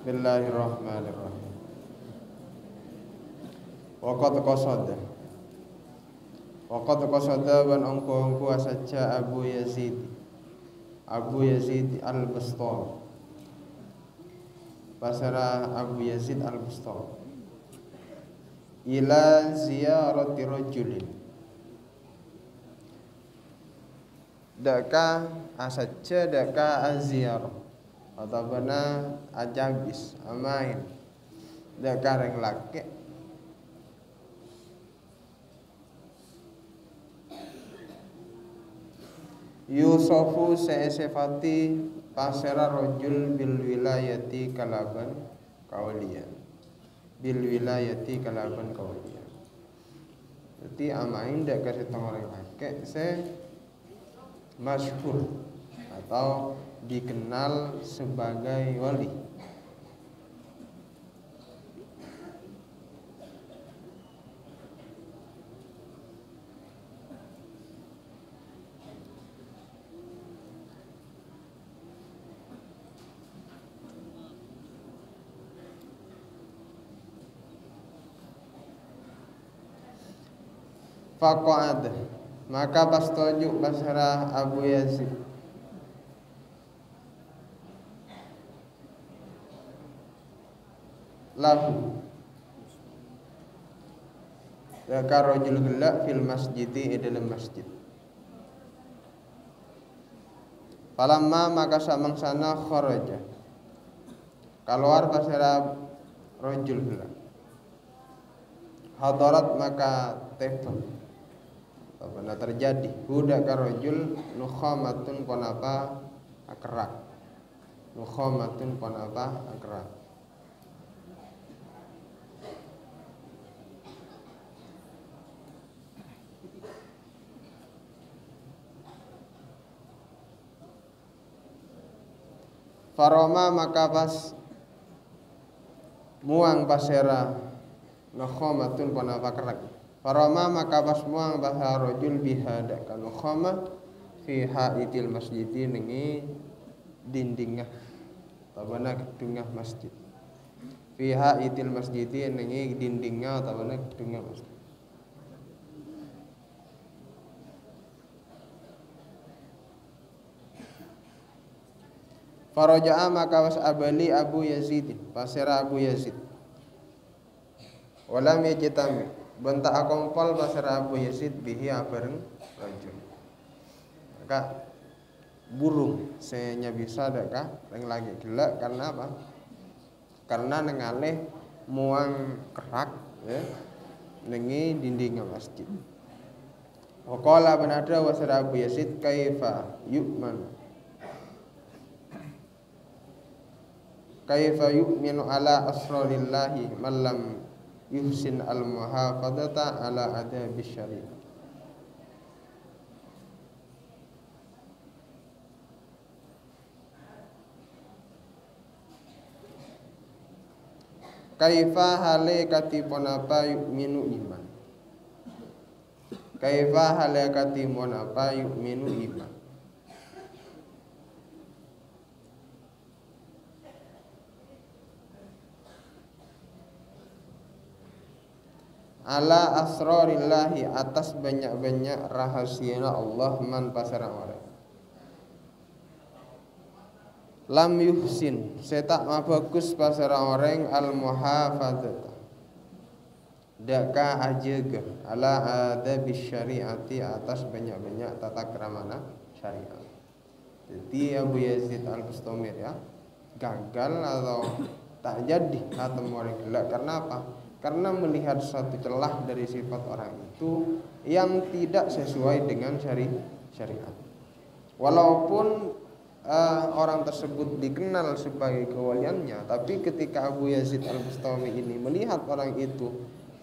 Bismillahirrahmanirrahim. Waqad qasada wan angku asaja Abu Yazid Al-Bastami. Pasara Abu Yazid Al-Bastami ila ziyarati rajulin. Daka asaja daka aziyarah atau bana ajabis amain daka reng laki yusofu seesefati pasera rojul bil wilayati kalaban kaulian. Jadi amain daka setengah reng laki se masyhur atau dikenal sebagai wali. Faqa'ad, maka pas tujuk basara Abu Yazid lahu daka rajul gelak fil masjidi dalam masjid. Falamma maka samangsana kharaja keluar pasara rajul gelak hadarat maka tefah apa terjadi huda ka rajul nukhamatun ponapa akrak Faroma maka pas muang pasera nukhamatun ponapa kerak. Faroma maka pas muang bahasa rojul bihada kan nukhama fi haitil masjidi nengi dindingah tabana gedungah masjid. Fi haitil masjidi nengi dindingah tabana gedungah masjid. Faraja'a maka was abali Abu Yazid pasera Abu Yazid walam yajtami bentak akompol pasera Abu Yazid bihi abareng rajul maka burung senya bisa deka yang lagi gelak karena apa? Karena nengalih muang kerak ya nengi dinding masjid. Waqala benada wasara Abu Yazid kaifa yu'minu ala asrarillahi man lam yuhsin al-muhafadata ala adabi syariah. Kaifa hale katipun apa yu'minu iman. Kaifa hale katipun apa yu'minu iman. Ala asrarillahi atas banyak-banyak rahasia Allah man pasarang orang. Lam yuhsin setak mabagus pasarang orang al muhafadzata daka ajaga ala adabis syariati atas banyak-banyak tata keramana syariat. Jadi Abu Yazid Al-Bastami ya gagal atau tak jadi atau orang gelak. Karena apa? Karena melihat suatu celah dari sifat orang itu yang tidak sesuai dengan syariat. Walaupun orang tersebut dikenal sebagai kewaliannya, tapi ketika Abu Yazid Al-Bustami ini melihat orang itu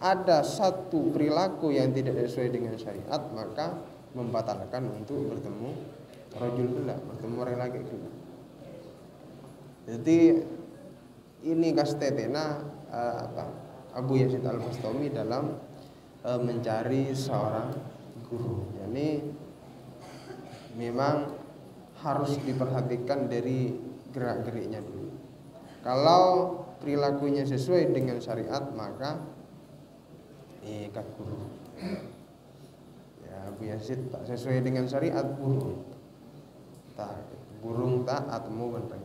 ada satu perilaku yang tidak sesuai dengan syariat, maka membatalkan untuk bertemu rajul gelak, bertemu orang laki gelak. Jadi ini kastetena Abu Yazid Al-Bustami dalam mencari seorang guru. Jadi memang harus diperhatikan dari gerak-geriknya dulu. Kalau perilakunya sesuai dengan syariat, maka ikat guru. Ya, Abu Yazid tak sesuai dengan syariat, burung. Tak burung tak atmu bentang.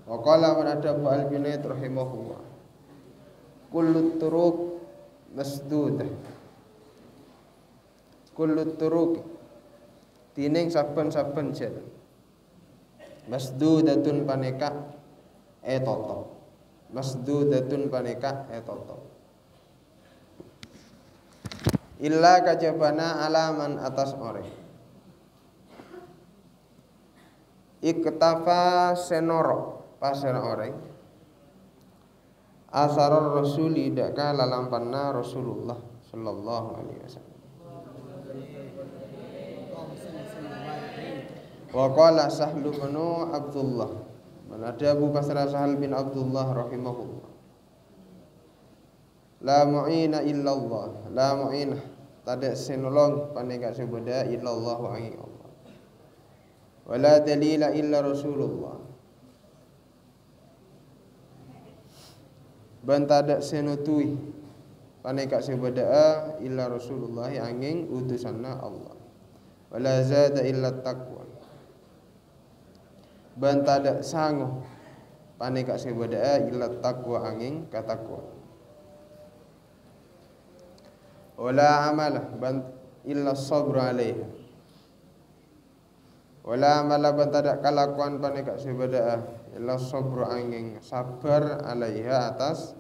Wa qala man adabu al-Junayd rahimahullah. Kullu turuq masdudah. Kullu turuq tining saben-saben jalan. Masdudatun paneka etoto. Masdudatun paneka etoto. Illa kajabana alaman atas orang. Iktafa senoro pasir orang. Asaror rasuli daka lalampanna Rasulullah sallallahu alaihi wasallam. Wa qala Sahlu bin Abdullah, ada Abu Basra Sahal bin Abdullah rahimahullah. La mu'ina illallah, la mu'ina tada senolong paneka sebeda illallah wa Allah. Wa la dalila illa Rasulullah. Ban tada senutui paneka sebeda illa Rasulullah angin utusanna Allah. Wa la zada illa taqwa. Ban tada sangguh paneka sebeda illa taqwa angin katakwa. Wala amala ban illa sabr alaiha. Wala amala ban tada kalakuan paneka sebeda illa sabr angin sabar alaiha atas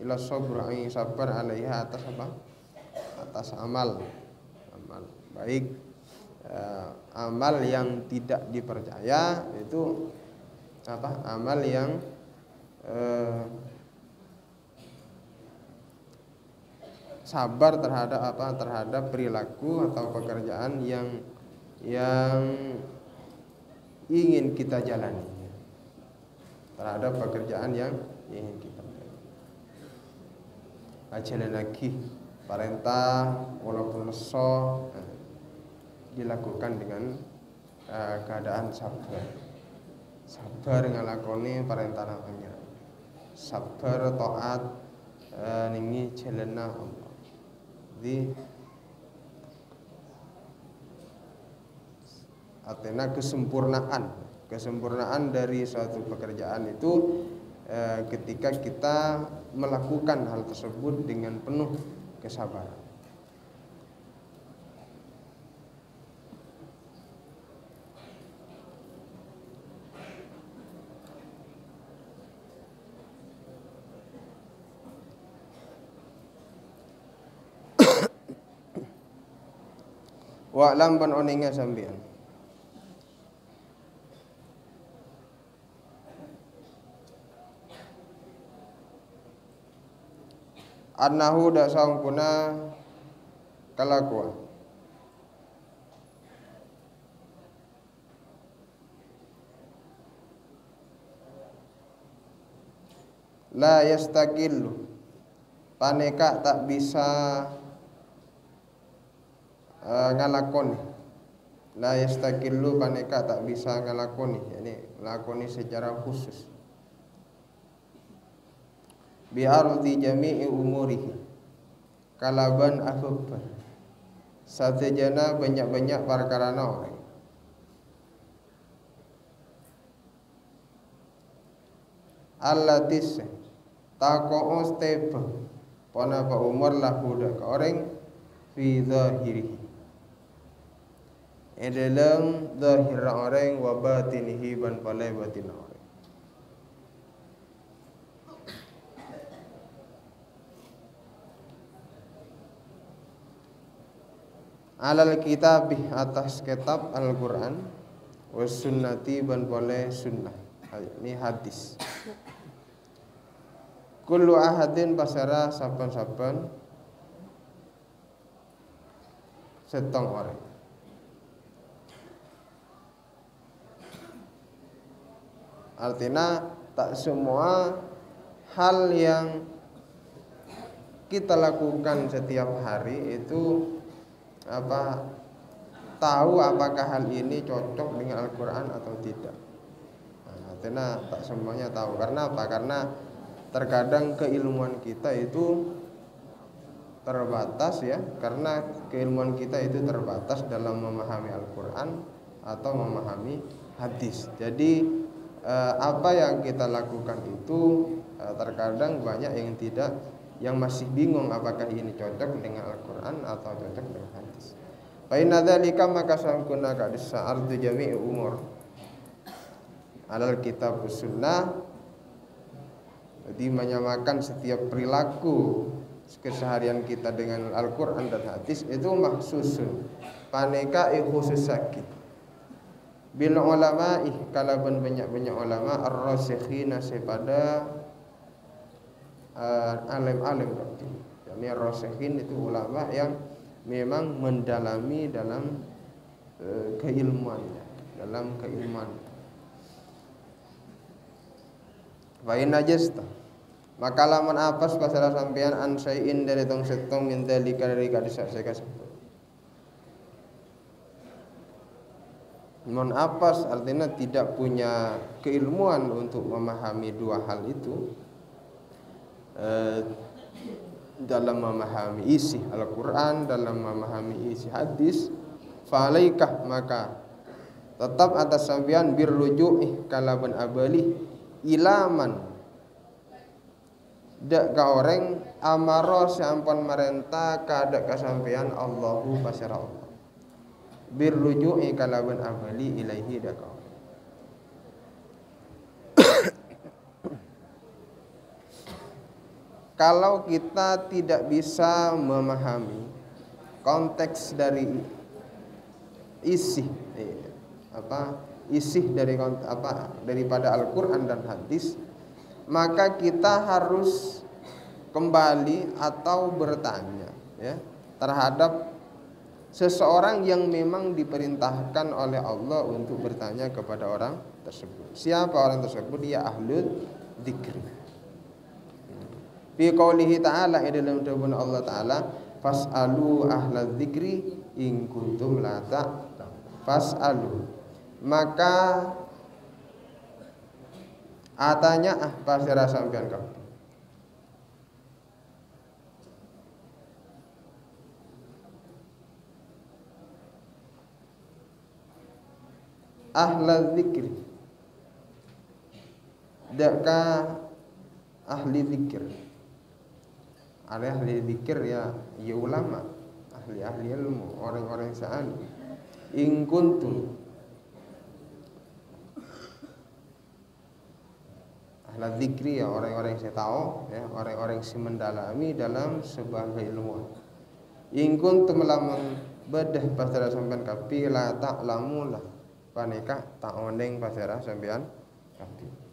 illa sabr angin sabar alaiha atas apa? Atas amal baik. Amal yang tidak dipercaya itu apa? Amal yang sabar terhadap apa? Terhadap perilaku atau pekerjaan yang ingin kita jalani. Terhadap pekerjaan yang ingin kita jalani. Ajalan lagi perintah walaupun neso dilakukan dengan keadaan sabar ngalakoni perintah pangeran, sabar taat ningi jalanna Allah. Jadi artinya kesempurnaan dari suatu pekerjaan itu ketika kita melakukan hal tersebut dengan penuh kesabaran. Wa lam ban oninga sambian annahu da sangpuna kalakuan la yastaqillu paneka tak bisa ngalakoni, la yastaqillu paneka tak bisa ngalakoni, yakni ngalakoni secara khusus. Bi ardi jami'i umurihi kalaban akhbar satejana banyak-banyak perkarana orang. Allatis taqo steba pona pa umur lahu dak orang fi zahirihi dalam zahir orang wa batinihi ban palai batin orang. alal kitabih atas kitab Al-Qur'an was sunnati ban boleh sunnah ini hadis kullu ahadin pasara saben-saben setong orang artinya tak semua hal yang kita lakukan setiap hari itu tahu apakah hal ini cocok dengan Al-Quran atau tidak. Nah, artinya tak semuanya tahu. Karena apa? Karena terkadang keilmuan kita itu terbatas ya. Karena keilmuan kita itu terbatas dalam memahami Al-Quran atau memahami hadis. Jadi apa yang kita lakukan itu terkadang banyak yang masih bingung apakah ini cocok dengan Al-Quran atau cocok dengan hadis. Fa inna dzalika maka sangkuna ka disardu jami'i umur alal kitab sunnah. Jadi menyamakan setiap perilaku keseharian kita dengan Al-Quran dan hadis itu mahsusun paneka khususaki bil ulama kalaban banyak ulama ar-rasikhina sepada alim-alim berarti. Yani rasikhin itu ulama yang memang mendalami dalam keilmuannya, dalam keilmuan. Wa in najasta maka lamun apes pasara sampean an sayin dari tong setong min dalika dari kadisa saya kasebut. Mon apes artinya tidak punya keilmuan untuk memahami dua hal itu. Dalam memahami isi Al-Quran, dalam memahami isi hadis, fa'alaikah maka tetap atas sampean birruju'i kalaban abali ilaman dak ka orang amaro sampun merentah kada kasampean Allahu pasira Allah birruju'i kalaban abali ilaihi dak ka. Kalau kita tidak bisa memahami konteks dari isi daripada Al-Quran dan hadis, maka kita harus kembali atau bertanya ya terhadap seseorang yang memang diperintahkan oleh Allah untuk bertanya kepada orang tersebut. Siapa orang tersebut? Dia ahlul dzikri. Fi qoulihi ta'ala dalam firman Allah Ta'ala fas'alu ahlal dzikri in kuntum la ta'lamun. Fas'alu maka atanya pasira sampean kabeh. Ahlal dzikri daka ahli dzikir. Ada ahli zikir ya ulama, ahli ilmu, orang-orang sa'an. In kuntum ahli zikri ya orang-orang yang saya tahu ya, orang-orang yang mendalami dalam sebuah ilmu. In kuntum lamun bedah pasara sampean kapi la ta'lamu lah paneka tak ondeng pasara sampean kapi.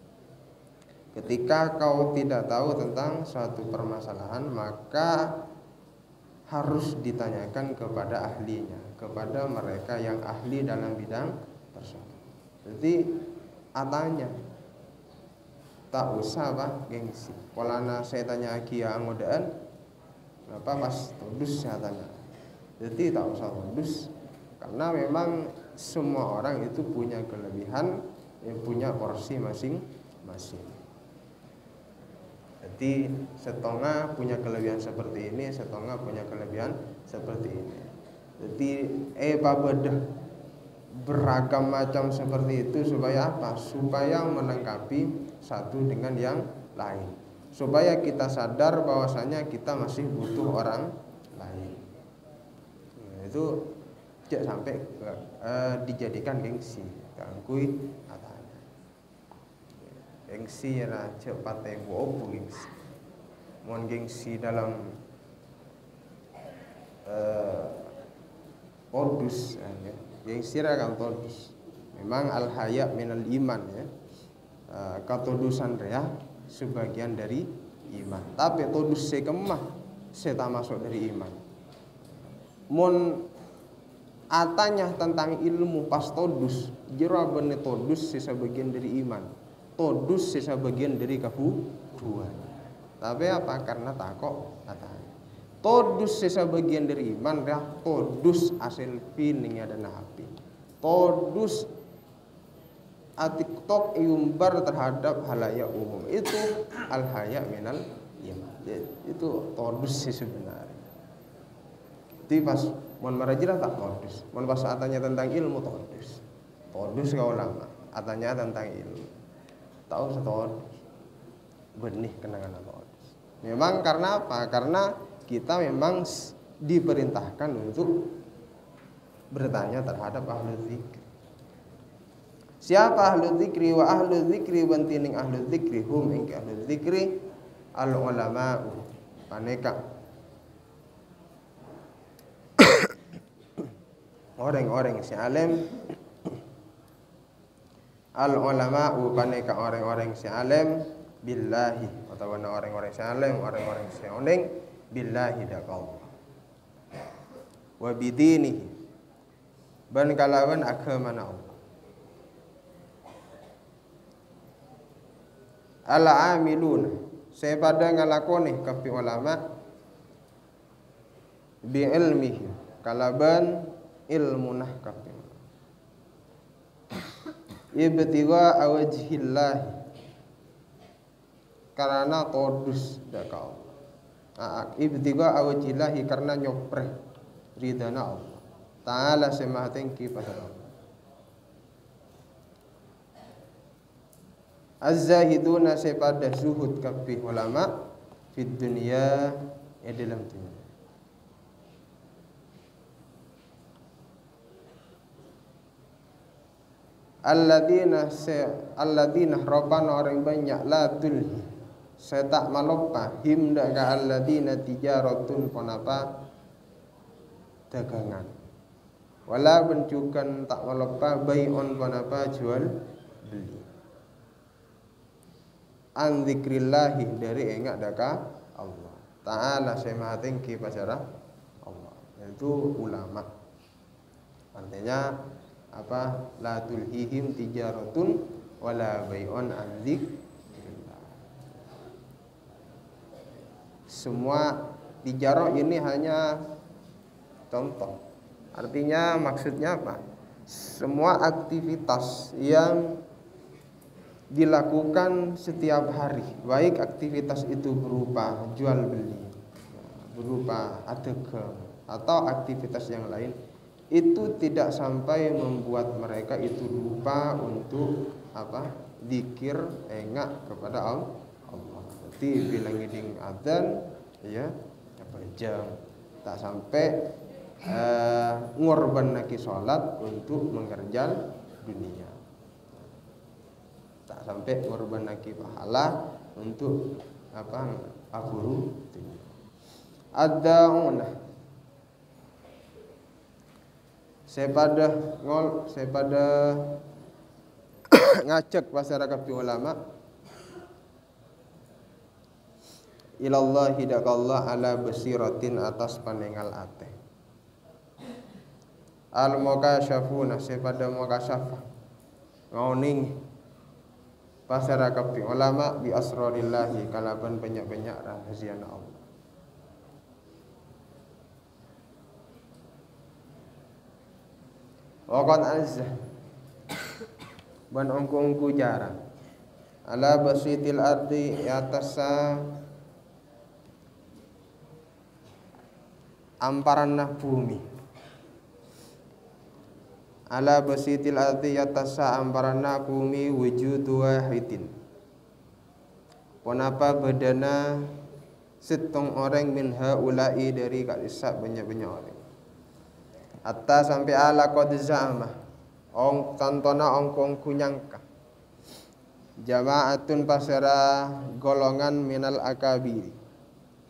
Ketika kau tidak tahu tentang suatu permasalahan, maka harus ditanyakan kepada ahlinya, kepada mereka yang ahli dalam bidang tersebut. Jadi atanya tak usah gengsi. Polana saya tanya kia ngodaan, kenapa pas tudus saya tanya. Jadi tak usah tudus, karena memang semua orang itu punya kelebihan, punya porsi masing-masing. Jadi setengah punya kelebihan seperti ini, setengah punya kelebihan seperti ini. Jadi bedah beragam macam seperti itu supaya apa? Supaya melengkapi satu dengan yang lain. Supaya kita sadar bahwasanya kita masih butuh orang lain. Nah, itu jangan sampai dijadikan gengsi. Kangkui gengsi raja patai opo gengsi. Mohon gengsi dalam todus ya. Gengsi kan todus. Memang al haya minal iman ya. Ketodusan ya sebagian dari iman. Tapi todus sekemah tak masuk dari iman. Mun atanya tentang ilmu pas todus, jeraban todus sebagian dari iman. Todus sebagian dari kafuruan. Tapi apa? Karena takok atanya. Todus sebagian dari iman ya, todus asil pining ada napi. Todus atiktok iumbar terhadap halayak umum. Itu al haya minal iman. Itu todus sebenarnya. Jadi pas mon marajirah tak todus. Mon pas atanya tentang ilmu todus. Todus ka ulama, atanya tentang ilmu. Tahu setodus. Benih kenangan todus. Memang karena apa? Karena kita memang diperintahkan untuk bertanya terhadap ahlu dzikri. Siapa ahlu dzikri? Wa ahlu dzikri bantining ahlu dzikri hum ing ahlu dzikri al ulama paneka. Orang-orang si alim al ulama paneka orang-orang si alim billahi atau orang-orang si alim orang-orang si oning billahi dakal wa bidinihi ban kalawan agamana Allah ala amilun saya pada ngalakoni kapi ulama bi ilmihi kalaban ilmunah kapi ibtiga awajhillah karena todus dakal ibtiga awjillahi karena nyopreh ridana Allah ta'ala semahatengki pada Allah. Az-zahiduna sepada zuhud kabeh ulama fid dunya dalam dunia. Alladzina robana orang banyak la tulhi saya tak maloppa him dak ka alladzina tijaratun ponapa dagangan wala bencukan tak maloppa bai'un ponapa jual beli an zikrillahi dari enggak daka Allah ta'ala saya mahatengki pacara Allah yaitu ulama artinya apa la tulhihim tijaratun wala bai'un an zikrillah. Semua tijarah ini hanya contoh. Artinya maksudnya apa? Semua aktivitas yang dilakukan setiap hari, baik aktivitas itu berupa jual beli, berupa dagang atau aktivitas yang lain, itu tidak sampai membuat mereka itu lupa untuk apa? Zikir engak kepada Allah. Jadi bilang ngiding adzan ya apa jam tak sampai ngorban naki sholat untuk mengerjal dunia, tak sampai ngorban naki pahala untuk apa aburu dunia. Ad-dauna sepada ngajak masyarakat ulama ilallahi dakallah ala basiratin atas panengal ate al mukasyafuna sepada mukasyafah ngauning masyarakat ulama bi asrarillahi kalaban banyak-banyak rahasia Allah. Waqad azza ban ongku jarang ala basitil ardi atasa amparanna bumi ala basitil ardi atasa amparanna bumi wujudu wahidin ponapa bedana setong orang min haula'i dari kalisak banyak-banyak orang hatta sampai ala qad zama ong tantona ong kunyangka jamaatun pasara golongan minal akabiri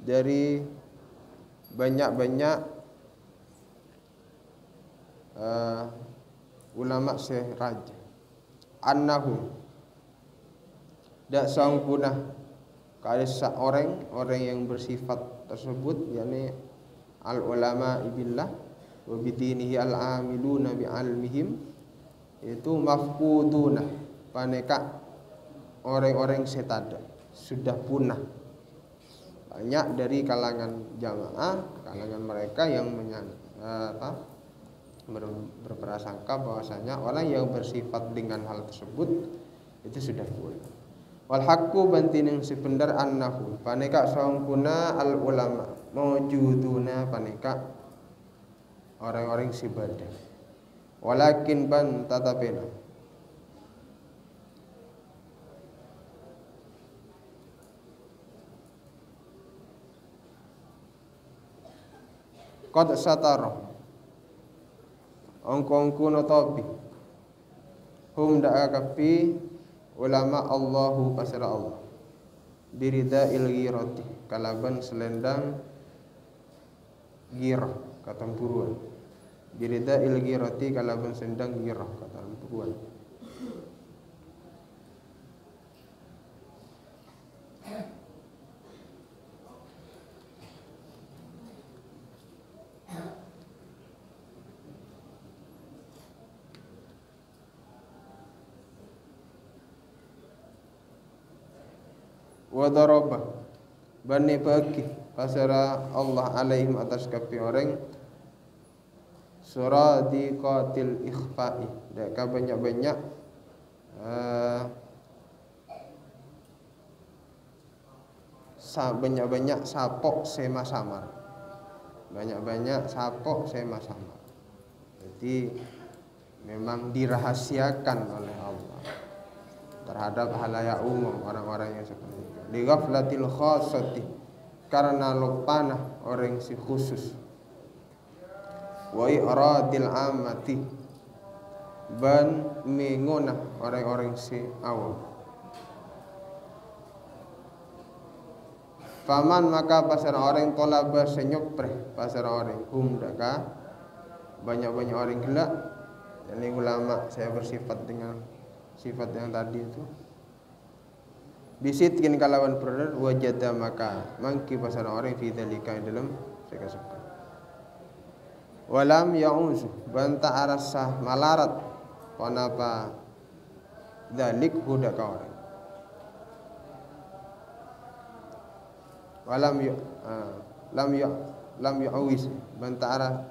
dari banyak-banyak ulama seraja annahu dak sang punah kali seorang yang bersifat tersebut, yakni al ulama billah wa bidinihi al amiluna bi almihim, itu mafquduna paneka orang-orang setada sudah punah. Banyak dari kalangan jamaah, kalangan mereka yang berprasangka bahwasanya orang yang bersifat dengan hal tersebut itu sudah punah. Wal haqqu bantining si bener annahu paneka sampuna al ulama mawjuduna paneka orang-orang si badan. Walakin ban tatapena qad satara ongkongku notopi hum da'akapi ulama Allahu pasira Allah birida ilgirati kalaban selendang girah katempuruan, birida ilgirati kalaban selendang girah katempuruan. Wa daraba bani bagi pasara Allah alaihim atas kapi orang suradiqatil ikhfa'i deka banyak-banyak banyak-banyak sapok sema samar, banyak-banyak sapok sema samar. Jadi memang dirahasiakan oleh Allah terhadap halayak umum orang-orang yang seperti itu. Li ghaflatil khassati karena lupana orang si khusus. Wa iradil amati ban mengona orang-orang si awam. Faman maka pasar orang tolaba senyopre pasar orang daka banyak-banyak orang gila. Ini ulama saya bersifat dengan sifat yang tadi itu bisitkin kalawan produk wajada maka mangki pasal orang fi dzalika dalam seka-seka walam ya'uzu banta arasah malarat panapa dzalik huda ka orang walam lam ya'uwiz banta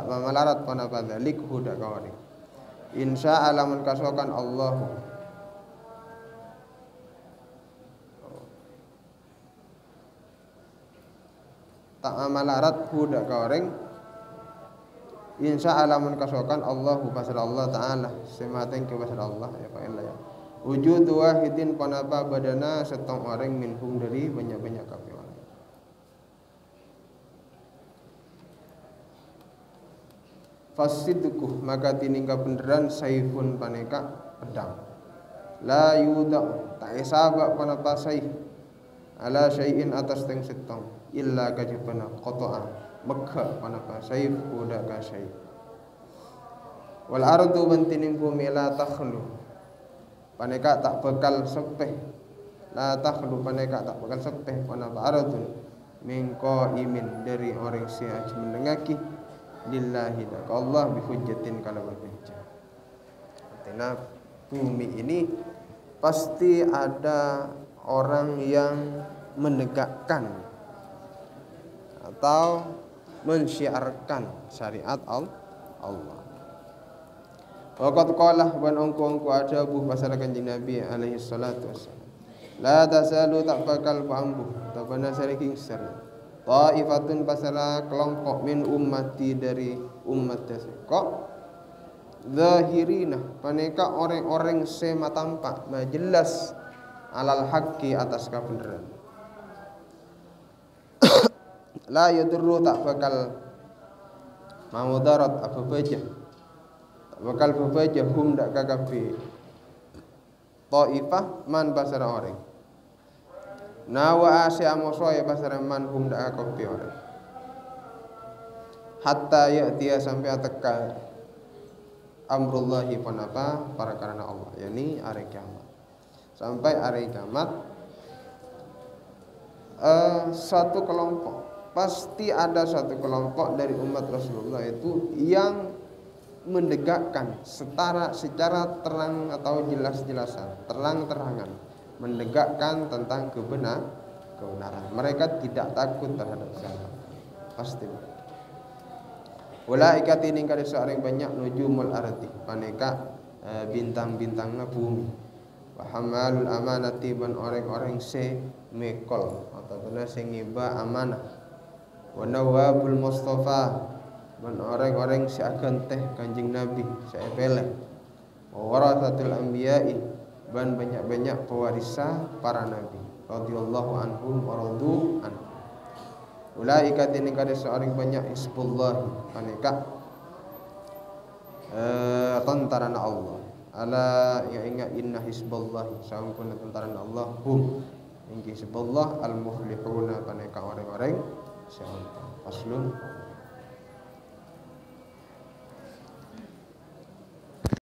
malarat panapa dzalik huda ka orang insya Allah menkasokan Allah tak amalarat huda ka orang insya Allah menkasokan Allah pasal Allah Ta'ala sematen ke pasal Allah ya fa'ila ya wujud wahidin panapa badana setong orang minhum dari banyak-banyak kafe orang. Fasidku maka tiningka beneran saifun paneka pedang la yuda tak esaba panapa saif ala syai'in atas teng setong illa kajibana qata'a megha panapa saif uda ka saif wal ardu bantining bumi la takhlu paneka tak bakal sepeh la takhlu paneka tak bakal sepeh panapa ardun mingko imin dari orang siaj mendengaki lillahi ka Allah bi hujjatin kalawan hujjah. Artinya bumi ini pasti ada orang yang menegakkan atau mensyiarkan syariat Allah. Waqad qala wan ongko ada bu pasal kanjeng Nabi alaihi salatu wassalam. La tasalu tak bakal pambuh tabana sariking ser. Ta'ifatun pasala kelompok min ummati dari umat kok zahirina paneka orang-orang sema tampak jelas alal haqqi atas kebenaran la yadurru tak bakal mamudarat apa baja tak bakal baja hum dak kakafi ta'ifah man pasara orang nawa asya amosoy pasara man hum dak kakafi orang hatta ya dia sampai teka amrullahi panapa para karena Allah, yakni hari kiamat. Sampai hari kiamat satu kelompok, pasti ada satu kelompok dari umat Rasulullah itu yang mendegakkan secara terang atau jelas-jelasan, terang-terangan, mendegakkan tentang kebenaran. Mereka tidak takut terhadap siapa, pasti. Ulaika tining kada seorang banyak nujumul ardi, paneka bintang-bintangna bumi. Wa hamalul amanati ban orang-orang se mekol atau se ngiba amanah. Wa nawabul mustafa ban orang-orang se akan teh Kanjeng Nabi se epele. Wa warasatul anbiya'i ban banyak-banyak pewarisa para nabi. Radhiyallahu anhum wa radu anhu. Ulaika tining kada seorang banyak hizbullah aneka tentara Allah. Ala ya ingat inna hizbullah sampun tentara Allah hum ing hizbullah al muflihuna aneka orang-orang sehingga faslun